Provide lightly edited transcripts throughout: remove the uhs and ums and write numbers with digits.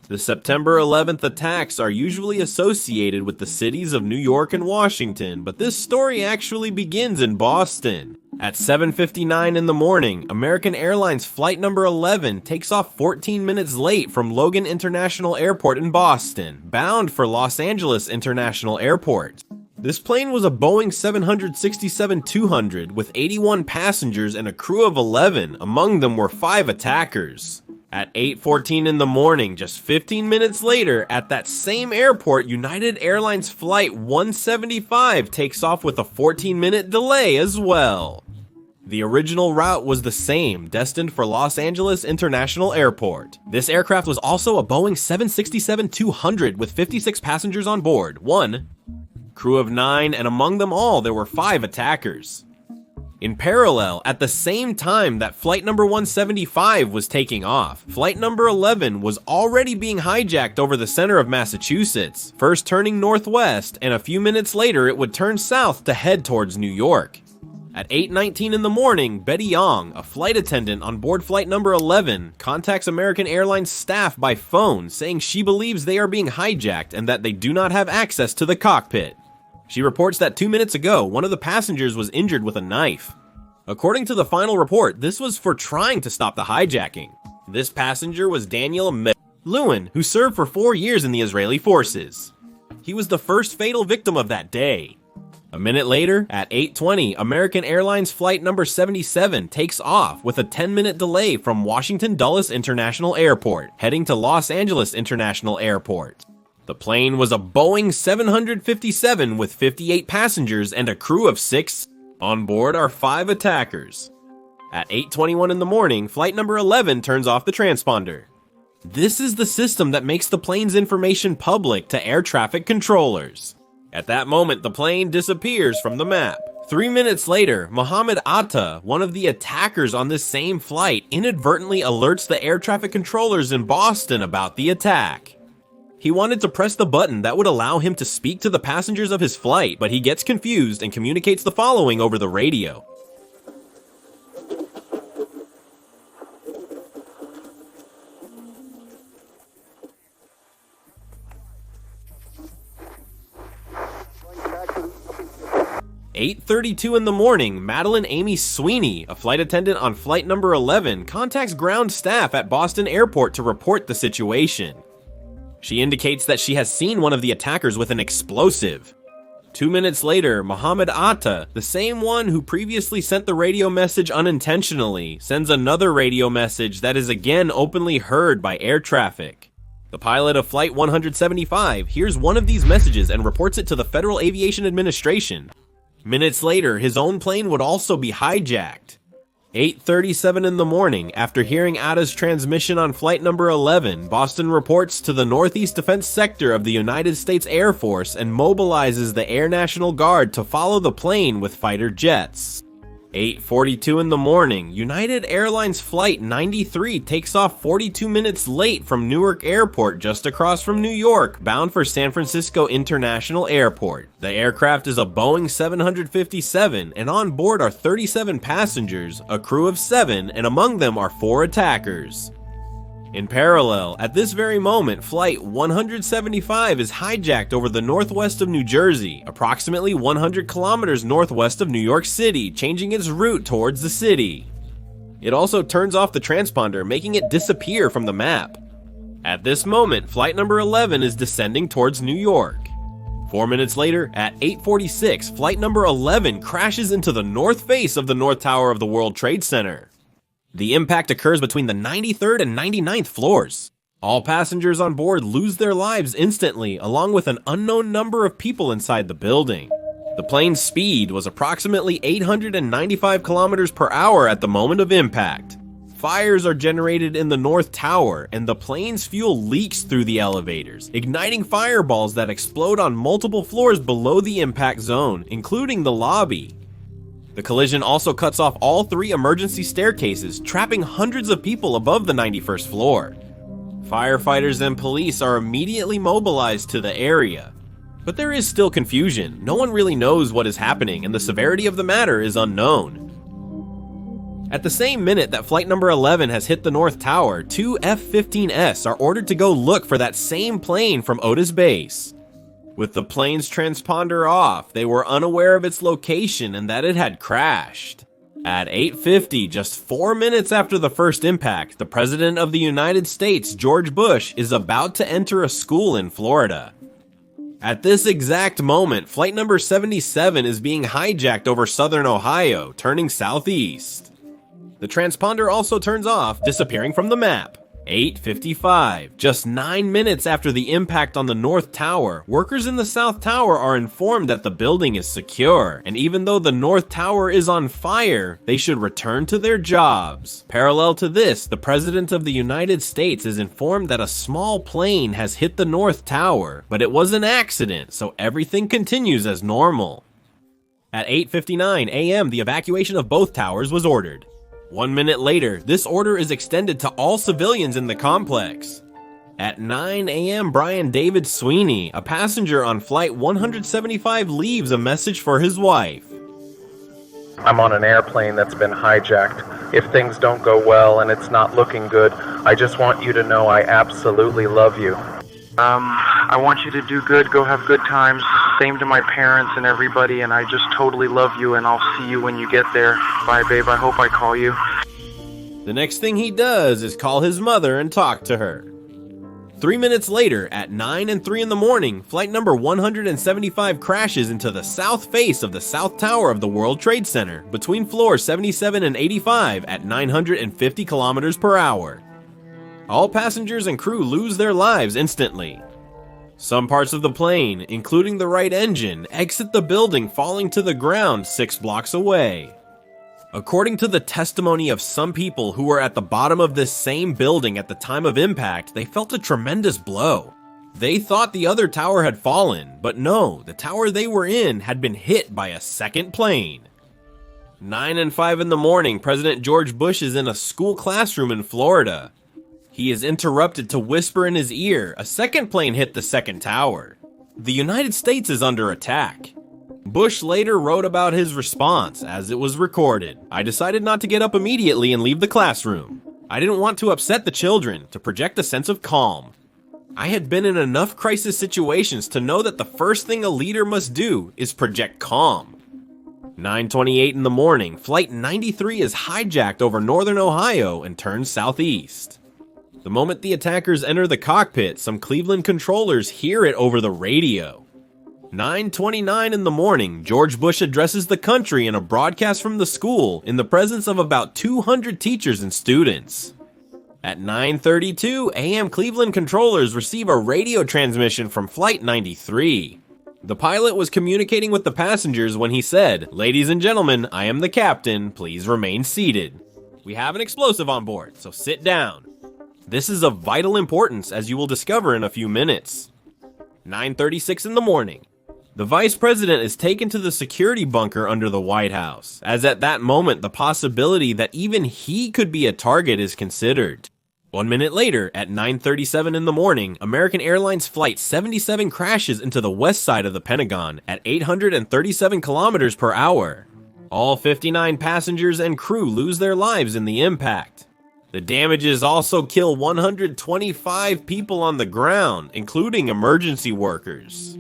The September 11th attacks are usually associated with the cities of New York and Washington, but this story actually begins in Boston. At 7:59 in the morning, American Airlines Flight Number 11 takes off 14 minutes late from Logan International Airport in Boston, bound for Los Angeles International Airport. This plane was a Boeing 767-200 with 81 passengers and a crew of 11, among them were 5 attackers. At 8:14 in the morning, just 15 minutes later, at that same airport, United Airlines Flight 175 takes off with a 14-minute delay as well. The original route was the same, destined for Los Angeles International Airport. This aircraft was also a Boeing 767-200 with 56 passengers on board, 1 crew of 9, and among them all, there were 5 attackers. In parallel, at the same time that flight number 175 was taking off, flight number 11 was already being hijacked over the center of Massachusetts, first turning northwest, and a few minutes later it would turn south to head towards New York. At 8:19 in the morning, Betty Yong, a flight attendant on board flight number 11, contacts American Airlines staff by phone saying she believes they are being hijacked and that they do not have access to the cockpit. She reports that 2 minutes ago, one of the passengers was injured with a knife. According to the final report, this was for trying to stop the hijacking. This passenger was Daniel Lewin, who served for 4 years in the Israeli forces. He was the first fatal victim of that day. A minute later, at 8:20, American Airlines Flight Number 77 takes off with a 10-minute delay from Washington Dulles International Airport, heading to Los Angeles International Airport. The plane was a Boeing 757 with 58 passengers and a crew of 6. On board are 5 attackers. At 8:21 in the morning, flight number 11 turns off the transponder. This is the system that makes the plane's information public to air traffic controllers. At that moment, the plane disappears from the map. 3 minutes later, Mohammed Atta, one of the attackers on this same flight, inadvertently alerts the air traffic controllers in Boston about the attack. He wanted to press the button that would allow him to speak to the passengers of his flight, but he gets confused and communicates the following over the radio. At 8:32 in the morning, Madeline Amy Sweeney, a flight attendant on flight number 11, contacts ground staff at Boston Airport to report the situation. She indicates that she has seen one of the attackers with an explosive. 2 minutes later, Mohammed Atta, the same one who previously sent the radio message unintentionally, sends another radio message that is again openly heard by air traffic. The pilot of Flight 175 hears one of these messages and reports it to the Federal Aviation Administration. Minutes later, his own plane would also be hijacked. 8:37 in the morning, after hearing Atta's transmission on flight number 11, Boston reports to the Northeast Defense Sector of the United States Air Force and mobilizes the Air National Guard to follow the plane with fighter jets. 8:42 in the morning, United Airlines Flight 93 takes off 42 minutes late from Newark Airport just across from New York, bound for San Francisco International Airport. The aircraft is a Boeing 757, and on board are 37 passengers, a crew of 7, and among them are 4 attackers. In parallel, at this very moment, Flight 175 is hijacked over the northwest of New Jersey, approximately 100 kilometers northwest of New York City, changing its route towards the city. It also turns off the transponder, making it disappear from the map. At this moment, flight number 11 is descending towards New York. 4 minutes later, at 8:46, flight number 11 crashes into the north face of the North Tower of the World Trade Center. The impact occurs between the 93rd and 99th floors. All passengers on board lose their lives instantly, along with an unknown number of people inside the building. The plane's speed was approximately 895 kilometers per hour at the moment of impact. Fires are generated in the North Tower, and the plane's fuel leaks through the elevators, igniting fireballs that explode on multiple floors below the impact zone, including the lobby. The collision also cuts off all 3 emergency staircases, trapping hundreds of people above the 91st floor. Firefighters and police are immediately mobilized to the area. But there is still confusion. No one really knows what is happening, and the severity of the matter is unknown. At the same minute that flight number 11 has hit the North Tower, two F-15S are ordered to go look for that same plane from Otis Base. With the plane's transponder off, they were unaware of its location and that it had crashed. At 8:50, just 4 minutes after the first impact, the President of the United States, George Bush, is about to enter a school in Florida. At this exact moment, flight number 77 is being hijacked over southern Ohio, turning southeast. The transponder also turns off, disappearing from the map. 8:55, just 9 minutes after the impact on the North Tower, workers in the South Tower are informed that the building is secure, and even though the North Tower is on fire, they should return to their jobs. Parallel to this, the President of the United States is informed that a small plane has hit the North Tower, but it was an accident, so everything continues as normal. At 8:59 a.m., the evacuation of both towers was ordered. 1 minute later, this order is extended to all civilians in the complex. At 9 a.m., Brian David Sweeney, a passenger on flight 175, leaves a message for his wife. I'm on an airplane that's been hijacked. If things don't go well and it's not looking good, I just want you to know I absolutely love you. I want you to do good, go have good times. Same to my parents and everybody, and I just totally love you, and I'll see you when you get there. Bye, babe, I hope I call you. The next thing he does is call his mother and talk to her. 3 minutes later, at 9 and 3 in the morning, flight number 175 crashes into the south face of the South Tower of the World Trade Center between floors 77 and 85 at 950 kilometers per hour. All passengers and crew lose their lives instantly. Some parts of the plane, including the right engine, exit the building, falling to the ground 6 blocks away. According to the testimony of some people who were at the bottom of this same building at the time of impact, they felt a tremendous blow. They thought the other tower had fallen, but no, the tower they were in had been hit by a second plane. 9 and 5 in the morning, President George Bush is in a school classroom in Florida. He is interrupted to whisper in his ear, a second plane hit the second tower. The United States is under attack. Bush later wrote about his response as it was recorded. I decided not to get up immediately and leave the classroom. I didn't want to upset the children, to project a sense of calm. I had been in enough crisis situations to know that the first thing a leader must do is project calm. 9:28 in the morning, Flight 93 is hijacked over northern Ohio and turns southeast. The moment the attackers enter the cockpit, some Cleveland controllers hear it over the radio. 9:29 in the morning, George Bush addresses the country in a broadcast from the school in the presence of about 200 teachers and students. At 9:32 a.m., Cleveland controllers receive a radio transmission from Flight 93. The pilot was communicating with the passengers when he said, "Ladies and gentlemen, I am the captain, please remain seated. We have an explosive on board, so sit down." This is of vital importance, as you will discover in a few minutes. 9:36 in the morning. The vice president is taken to the security bunker under the White House, as at that moment the possibility that even he could be a target is considered. 1 minute later, at 9:37 in the morning, American Airlines Flight 77 crashes into the west side of the Pentagon at 837 kilometers per hour. All 59 passengers and crew lose their lives in the impact. The damages also kill 125 people on the ground, including emergency workers.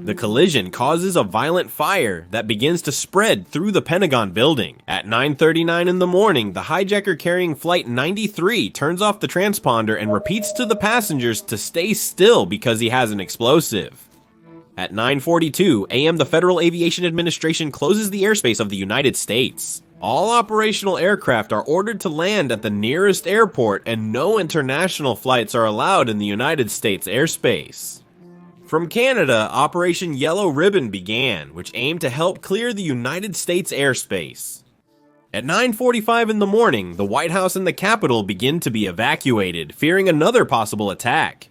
The collision causes a violent fire that begins to spread through the Pentagon building. At 9:39 in the morning, the hijacker carrying Flight 93 turns off the transponder and repeats to the passengers to stay still because he has an explosive. At 9:42 a.m., the Federal Aviation Administration closes the airspace of the United States. All operational aircraft are ordered to land at the nearest airport, and no international flights are allowed in the United States airspace. From Canada, Operation Yellow Ribbon began, which aimed to help clear the United States airspace. At 9:45 in the morning, the White House and the Capitol begin to be evacuated, fearing another possible attack.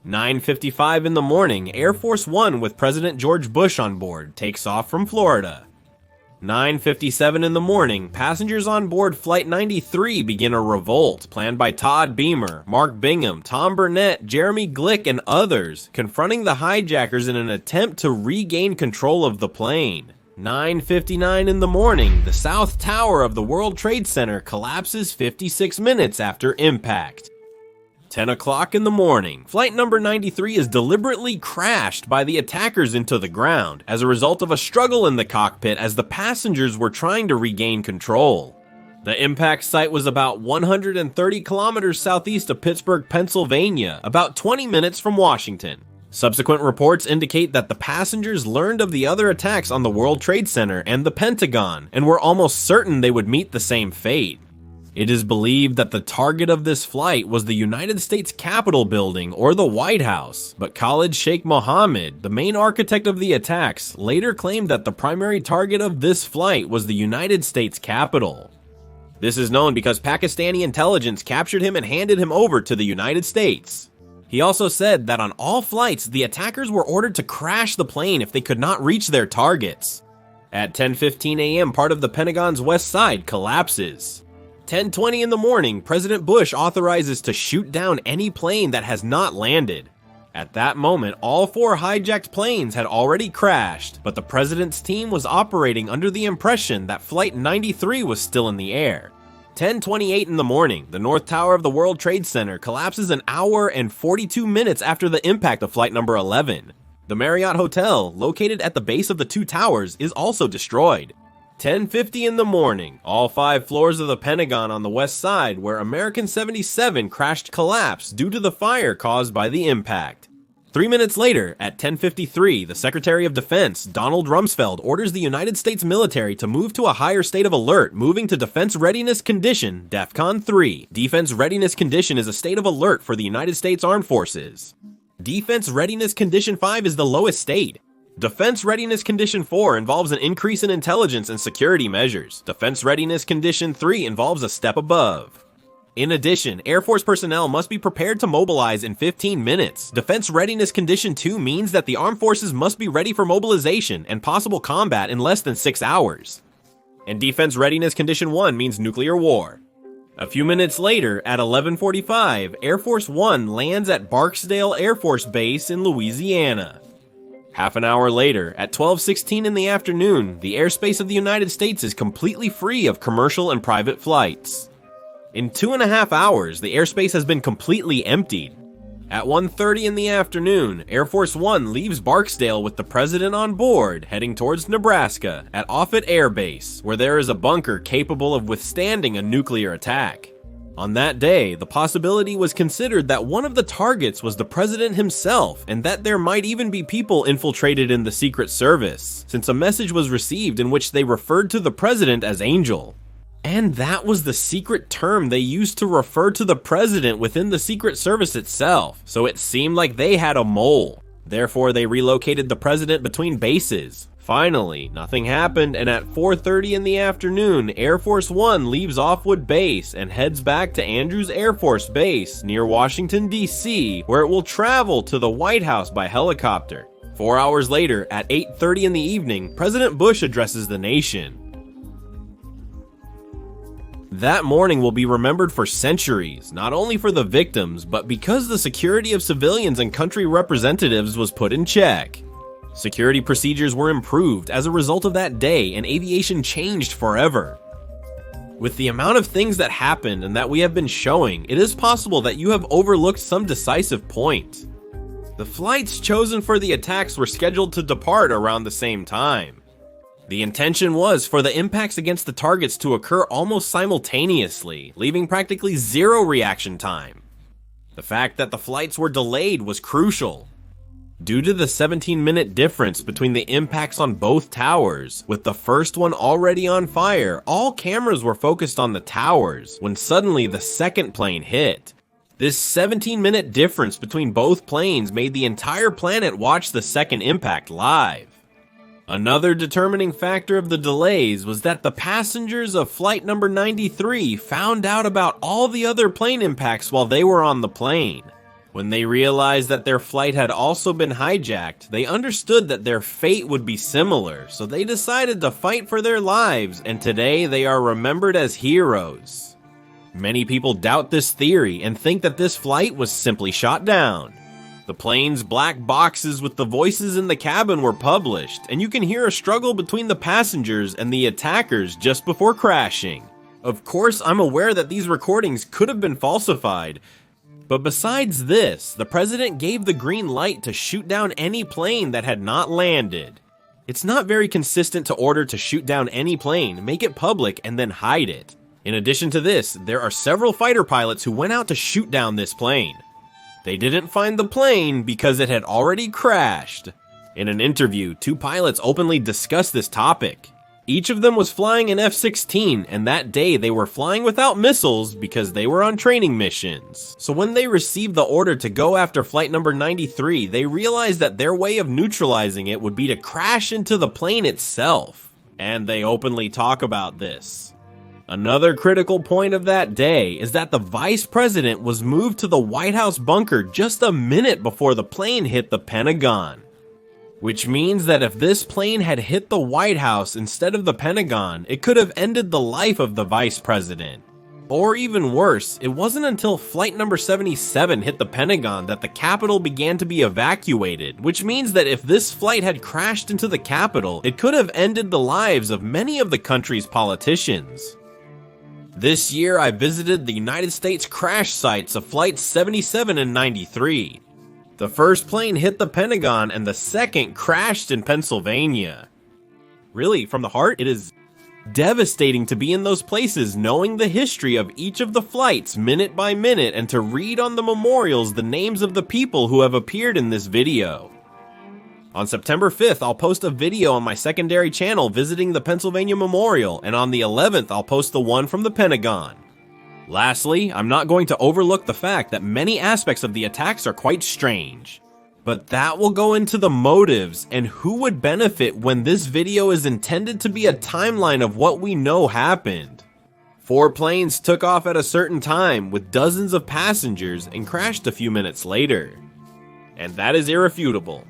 9:55 in the morning, Air Force One with President George Bush on board takes off from Florida. 9:57 in the morning, passengers on board Flight 93 begin a revolt planned by Todd Beamer, Mark Bingham, Tom Burnett, Jeremy Glick, and others, confronting the hijackers in an attempt to regain control of the plane. 9:59 in the morning, the South Tower of the World Trade Center collapses 56 minutes after impact. 10 o'clock in the morning, flight number 93 is deliberately crashed by the attackers into the ground as a result of a struggle in the cockpit as the passengers were trying to regain control. The impact site was about 130 kilometers southeast of Pittsburgh, Pennsylvania, about 20 minutes from Washington. Subsequent reports indicate that the passengers learned of the other attacks on the World Trade Center and the Pentagon and were almost certain they would meet the same fate. It is believed that the target of this flight was the United States Capitol building or the White House, but Khalid Sheikh Mohammed, the main architect of the attacks, later claimed that the primary target of this flight was the United States Capitol. This is known because Pakistani intelligence captured him and handed him over to the United States. He also said that on all flights, the attackers were ordered to crash the plane if they could not reach their targets. At 10:15 a.m., part of the Pentagon's west side collapses. 10:20 in the morning, President Bush authorizes to shoot down any plane that has not landed. At that moment, all 4 hijacked planes had already crashed, but the president's team was operating under the impression that Flight 93 was still in the air. 10:28 in the morning, the North Tower of the World Trade Center collapses an hour and 42 minutes after the impact of flight number 11. The Marriott Hotel, located at the base of the 2 towers, is also destroyed. 10:50 in the morning, all 5 floors of the Pentagon on the west side where American 77 crashed collapse due to the fire caused by the impact. 3 minutes later, at 10:53, the Secretary of Defense, Donald Rumsfeld, orders the United States military to move to a higher state of alert, moving to Defense Readiness Condition, DEFCON 3. Defense Readiness Condition is a state of alert for the United States Armed Forces. Defense Readiness Condition 5 is the lowest state. Defense Readiness Condition 4 involves an increase in intelligence and security measures. Defense Readiness Condition 3 involves a step above. In addition, Air Force personnel must be prepared to mobilize in 15 minutes. Defense Readiness Condition 2 means that the armed forces must be ready for mobilization and possible combat in less than 6 hours. And Defense Readiness Condition 1 means nuclear war. A few minutes later, at 11:45, Air Force One lands at Barksdale Air Force Base in Louisiana. Half an hour later, at 12:16 in the afternoon, the airspace of the United States is completely free of commercial and private flights. In 2.5 hours, the airspace has been completely emptied. At 1:30 in the afternoon, Air Force One leaves Barksdale with the president on board, heading towards Nebraska at Offutt Air Base, where there is a bunker capable of withstanding a nuclear attack. On that day, the possibility was considered that one of the targets was the president himself, and that there might even be people infiltrated in the Secret Service, since a message was received in which they referred to the president as Angel. And that was the secret term they used to refer to the president within the Secret Service itself, so it seemed like they had a mole. Therefore, they relocated the president between bases. Finally, nothing happened, and at 4:30 in the afternoon, Air Force One leaves Offwood Base and heads back to Andrews Air Force Base near Washington, D.C., where it will travel to the White House by helicopter. 4 hours later, at 8:30 in the evening, President Bush addresses the nation. That morning will be remembered for centuries, not only for the victims, but because the security of civilians and country representatives was put in check. Security procedures were improved as a result of that day, and aviation changed forever. With the amount of things that happened and that we have been showing, it is possible that you have overlooked some decisive point. The flights chosen for the attacks were scheduled to depart around the same time. The intention was for the impacts against the targets to occur almost simultaneously, leaving practically zero reaction time. The fact that the flights were delayed was crucial. Due to the 17-minute difference between the impacts on both towers, with the first one already on fire, all cameras were focused on the towers when suddenly the second plane hit. This 17-minute difference between both planes made the entire planet watch the second impact live. Another determining factor of the delays was that the passengers of flight number 93 found out about all the other plane impacts while they were on the plane. When they realized that their flight had also been hijacked, they understood that their fate would be similar, so they decided to fight for their lives, and today they are remembered as heroes. Many people doubt this theory and think that this flight was simply shot down. The plane's black boxes with the voices in the cabin were published, and you can hear a struggle between the passengers and the attackers just before crashing. Of course, I'm aware that these recordings could have been falsified, but besides this, the president gave the green light to shoot down any plane that had not landed. It's not very consistent to order to shoot down any plane, make it public, and then hide it. In addition to this, there are several fighter pilots who went out to shoot down this plane. They didn't find the plane because it had already crashed. In an interview, 2 pilots openly discussed this topic. Each of them was flying an F-16, and that day they were flying without missiles because they were on training missions. So when they received the order to go after flight number 93, they realized that their way of neutralizing it would be to crash into the plane itself. And they openly talk about this. Another critical point of that day is that the vice president was moved to the White House bunker just a minute before the plane hit the Pentagon. Which means that if this plane had hit the White House instead of the Pentagon, it could have ended the life of the vice president. Or even worse, it wasn't until flight number 77 hit the Pentagon that the Capitol began to be evacuated, which means that if this flight had crashed into the Capitol, it could have ended the lives of many of the country's politicians. This year, I visited the United States crash sites of flights 77 and 93. The first plane hit the Pentagon and the second crashed in Pennsylvania. Really, from the heart, it is devastating to be in those places knowing the history of each of the flights minute by minute and to read on the memorials the names of the people who have appeared in this video. On September 5th, I'll post a video on my secondary channel visiting the Pennsylvania Memorial, and on the 11th, I'll post the one from the Pentagon. Lastly, I'm not going to overlook the fact that many aspects of the attacks are quite strange. But that will go into the motives and who would benefit when this video is intended to be a timeline of what we know happened. 4 planes took off at a certain time with dozens of passengers and crashed a few minutes later. And that is irrefutable.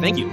Thank you.